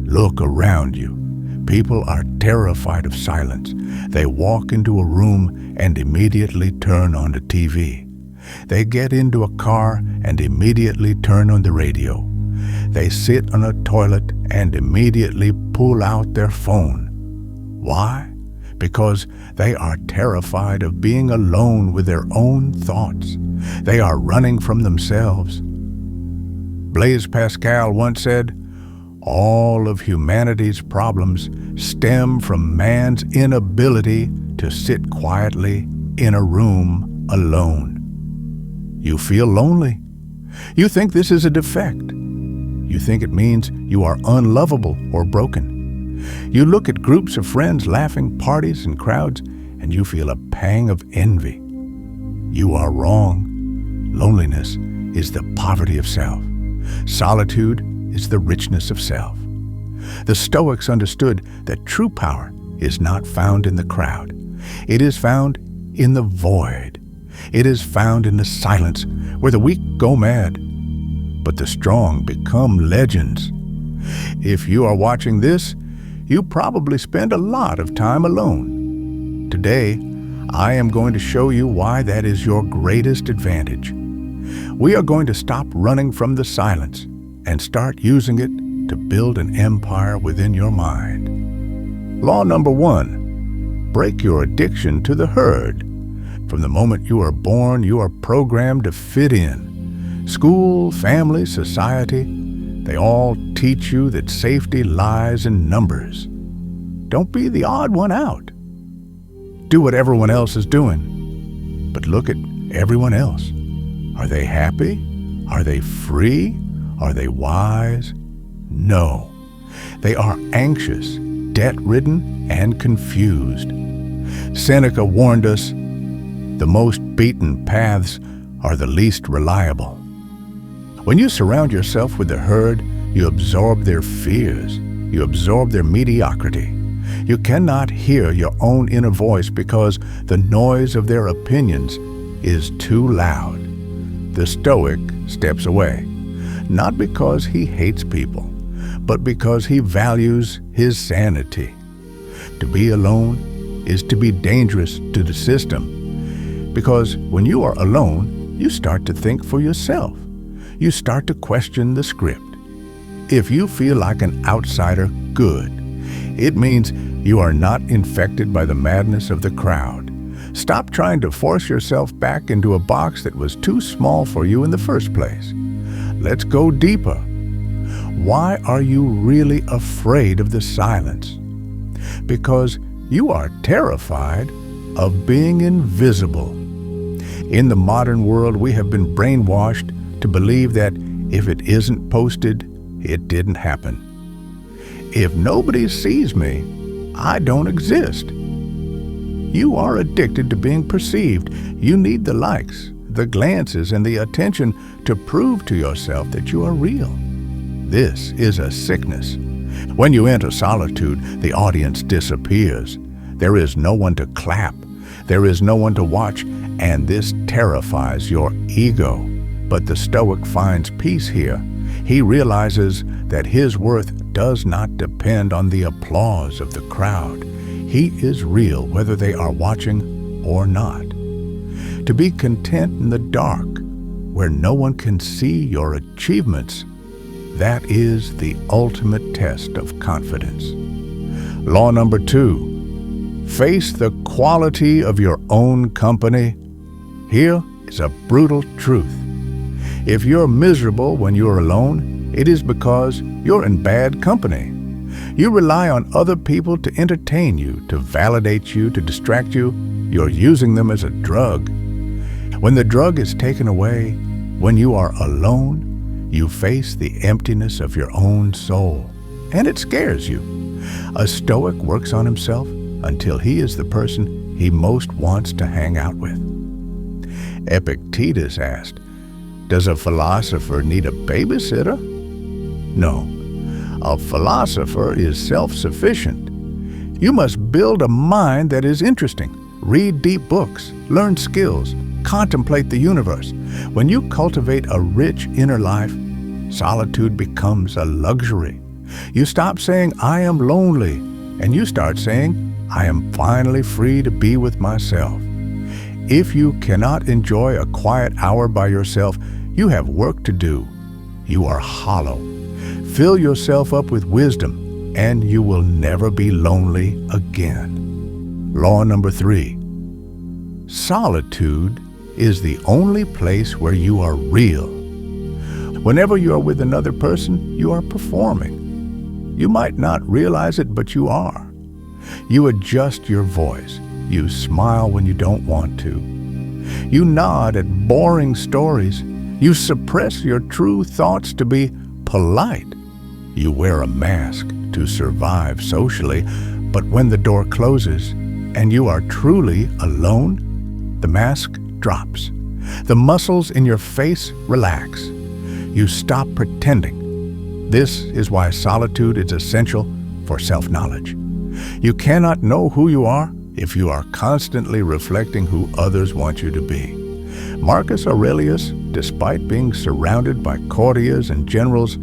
Look around you. People are terrified of silence. They walk into a room and immediately turn on the TV. They get into a car and immediately turn on the radio. They sit on a toilet and immediately pull out their phone. Why? Because they are terrified of being alone with their own thoughts. They are running from themselves. Blaise Pascal once said, "All of humanity's problems stem from man's inability to sit quietly in a room alone." You feel lonely. You think this is a defect. You think it means you are unlovable or broken. You look at groups of friends laughing, parties, and crowds, and you feel a pang of envy. You are wrong. Loneliness is the poverty of self. Solitude is the richness of self. The Stoics understood that true power is not found in the crowd. It is found in the void. It is found in the silence where the weak go mad, but the strong become legends. If you are watching this, you probably spend a lot of time alone. Today, I am going to show you why that is your greatest advantage. We are going to stop running from the silence and start using it to build an empire within your mind. Law number 1, break your addiction to the herd. From the moment you are born, you are programmed to fit in. School, family, society, they all teach you that safety lies in numbers. Don't be the odd one out. Do what everyone else is doing. But look at everyone else. Are they happy? Are they free? Are they wise? No. They are anxious, debt-ridden, and confused. Seneca warned us, the most beaten paths are the least reliable. When you surround yourself with the herd, you absorb their fears. You absorb their mediocrity. You cannot hear your own inner voice because the noise of their opinions is too loud. The Stoic steps away, not because he hates people, but because he values his sanity. To be alone is to be dangerous to the system, because when you are alone, you start to think for yourself. You start to question the script. If you feel like an outsider, good. It means you are not infected by the madness of the crowd. Stop trying to force yourself back into a box that was too small for you in the first place. Let's go deeper. Why are you really afraid of the silence? Because you are terrified of being invisible. In the modern world, we have been brainwashed to believe that if it isn't posted, it didn't happen. If nobody sees me, I don't exist. You are addicted to being perceived. You need the likes, the glances, and the attention to prove to yourself that you are real. This is a sickness. When you enter solitude, the audience disappears. There is no one to clap. There is no one to watch, and this terrifies your ego. But the Stoic finds peace here. He realizes that his worth does not depend on the applause of the crowd. He is real whether they are watching or not. To be content in the dark, where no one can see your achievements, that is the ultimate test of confidence. Law number 2, face the quality of your own company. Here is a brutal truth. If you're miserable when you're alone, it is because you're in bad company. You rely on other people to entertain you, to validate you, to distract you. You're using them as a drug. When the drug is taken away, when you are alone, you face the emptiness of your own soul, and it scares you. A Stoic works on himself until he is the person he most wants to hang out with. Epictetus asked, "Does a philosopher need a babysitter?" No. A philosopher is self-sufficient. You must build a mind that is interesting, read deep books, learn skills, contemplate the universe. When you cultivate a rich inner life, solitude becomes a luxury. You stop saying, "I am lonely," and you start saying, "I am finally free to be with myself." If you cannot enjoy a quiet hour by yourself, you have work to do. You are hollow. Fill yourself up with wisdom, and you will never be lonely again. Law number 3. Solitude is the only place where you are real. Whenever you are with another person, you are performing. You might not realize it, but you are. You adjust your voice. You smile when you don't want to. You nod at boring stories. You suppress your true thoughts to be polite. You wear a mask to survive socially, but when the door closes and you are truly alone, the mask drops. The muscles in your face relax. You stop pretending. This is why solitude is essential for self-knowledge. You cannot know who you are if you are constantly reflecting who others want you to be. Marcus Aurelius, despite being surrounded by courtiers and generals,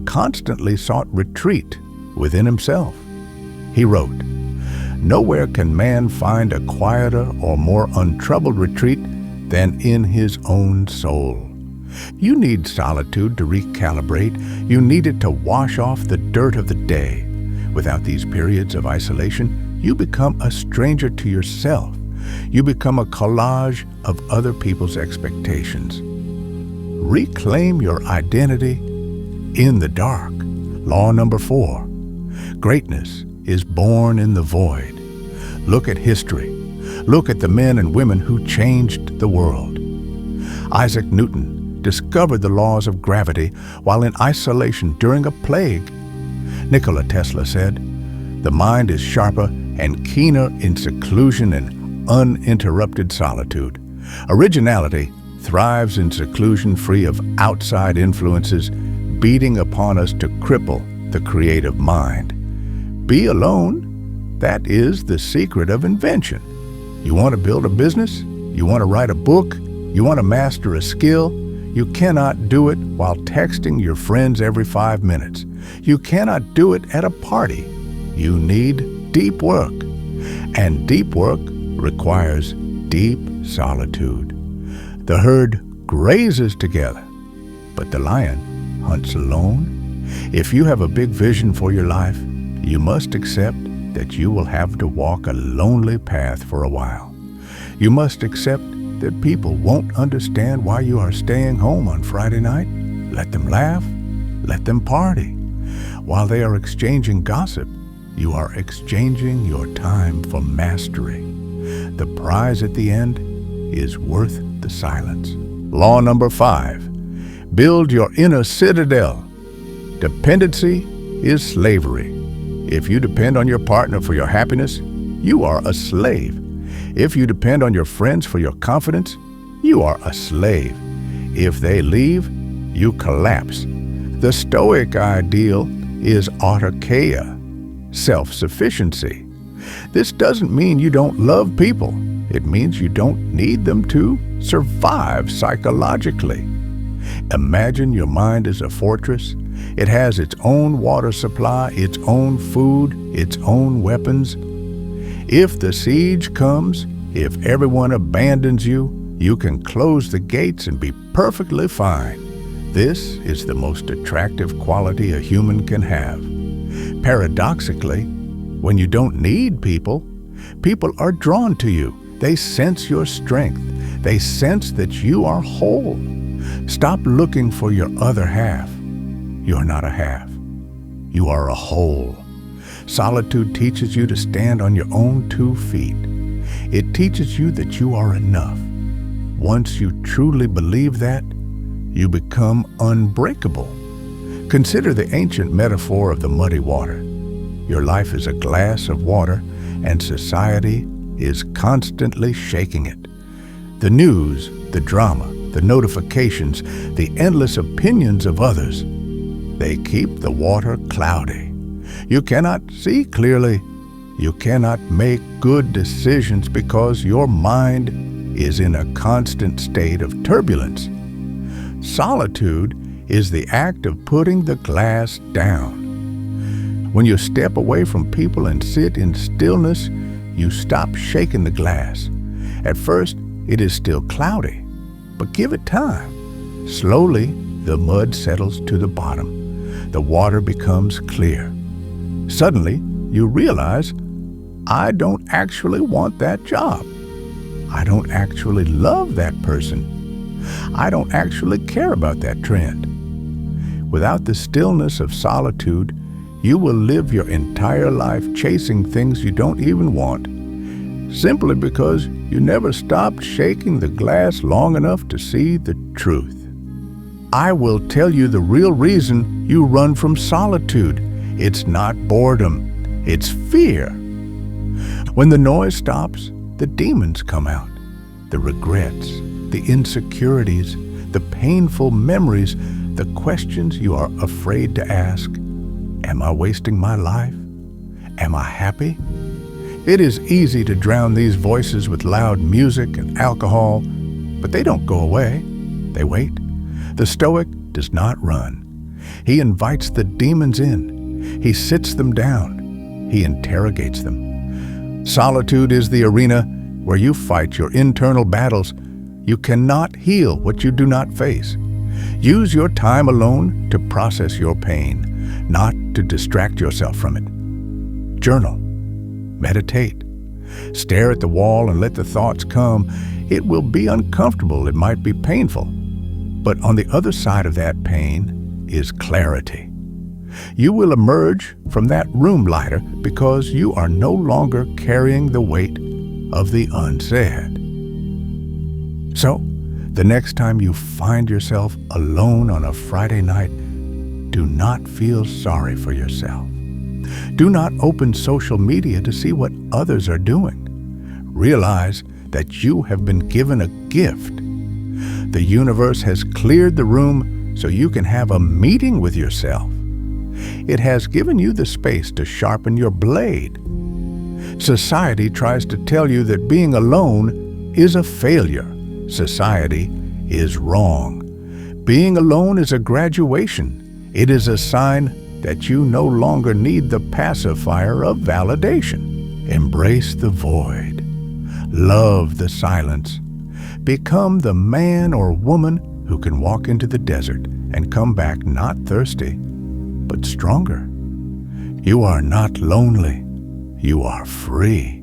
constantly sought retreat within himself. He wrote, "Nowhere can man find a quieter or more untroubled retreat than in his own soul." You need solitude to recalibrate. You need it to wash off the dirt of the day. Without these periods of isolation, you become a stranger to yourself. You become a collage of other people's expectations. Reclaim your identity in the dark. Law number 4. Greatness is born in the void. Look at history. Look at the men and women who changed the world. Isaac Newton discovered the laws of gravity while in isolation during a plague. Nikola Tesla said, "The mind is sharper and keener in seclusion and uninterrupted solitude." Originality thrives in seclusion free of outside influences beating upon us to cripple the creative mind. Be alone. That is the secret of invention. You want to build a business? You want to write a book? You want to master a skill? You cannot do it while texting your friends every 5 minutes. You cannot do it at a party. You need deep work. And deep work requires deep solitude. The herd grazes together, but the lion hunts alone. If you have a big vision for your life, you must accept that you will have to walk a lonely path for a while. You must accept that people won't understand why you are staying home on Friday night. Let them laugh. Let them party. While they are exchanging gossip, you are exchanging your time for mastery. The prize at the end is worth the silence. Law number 5. Build your inner citadel. Dependency is slavery. If you depend on your partner for your happiness, you are a slave. If you depend on your friends for your confidence, you are a slave. If they leave, you collapse. The Stoic ideal is autarkeia, self-sufficiency. This doesn't mean you don't love people. It means you don't need them to survive psychologically. Imagine your mind is a fortress. It has its own water supply, its own food, its own weapons. If the siege comes, if everyone abandons you, you can close the gates and be perfectly fine. This is the most attractive quality a human can have. Paradoxically, when you don't need people, people are drawn to you. They sense your strength. They sense that you are whole. Stop looking for your other half. You're not a half. You are a whole. Solitude teaches you to stand on your own 2 feet. It teaches you that you are enough. Once you truly believe that, you become unbreakable. Consider the ancient metaphor of the muddy water. Your life is a glass of water, and society is constantly shaking it. The news, the drama, the notifications, the endless opinions of others, they keep the water cloudy. You cannot see clearly. You cannot make good decisions because your mind is in a constant state of turbulence. Solitude is the act of putting the glass down. When you step away from people and sit in stillness, you stop shaking the glass. At first, it is still cloudy, but give it time. Slowly, the mud settles to the bottom. The water becomes clear. Suddenly, you realize, I don't actually want that job. I don't actually love that person. I don't actually care about that trend. Without the stillness of solitude, you will live your entire life chasing things you don't even want, simply because you never stopped shaking the glass long enough to see the truth. I will tell you the real reason you run from solitude. It's not boredom, it's fear. When the noise stops, the demons come out. The regrets, the insecurities, the painful memories, the questions you are afraid to ask. Am I wasting my life? Am I happy? It is easy to drown these voices with loud music and alcohol, but they don't go away. They wait. The Stoic does not run. He invites the demons in. He sits them down. He interrogates them. Solitude is the arena where you fight your internal battles. You cannot heal what you do not face. Use your time alone to process your pain, not to distract yourself from it. Journal. Meditate. Stare at the wall and let the thoughts come. It will be uncomfortable. It might be painful. But on the other side of that pain is clarity. You will emerge from that room lighter because you are no longer carrying the weight of the unsaid. So, the next time you find yourself alone on a Friday night, do not feel sorry for yourself. Do not open social media to see what others are doing. Realize that you have been given a gift. The universe has cleared the room so you can have a meeting with yourself. It has given you the space to sharpen your blade. Society tries to tell you that being alone is a failure. Society is wrong. Being alone is a graduation. It is a sign that you no longer need the pacifier of validation. Embrace the void. Love the silence. Become the man or woman who can walk into the desert and come back not thirsty, but stronger. You are not lonely. You are free.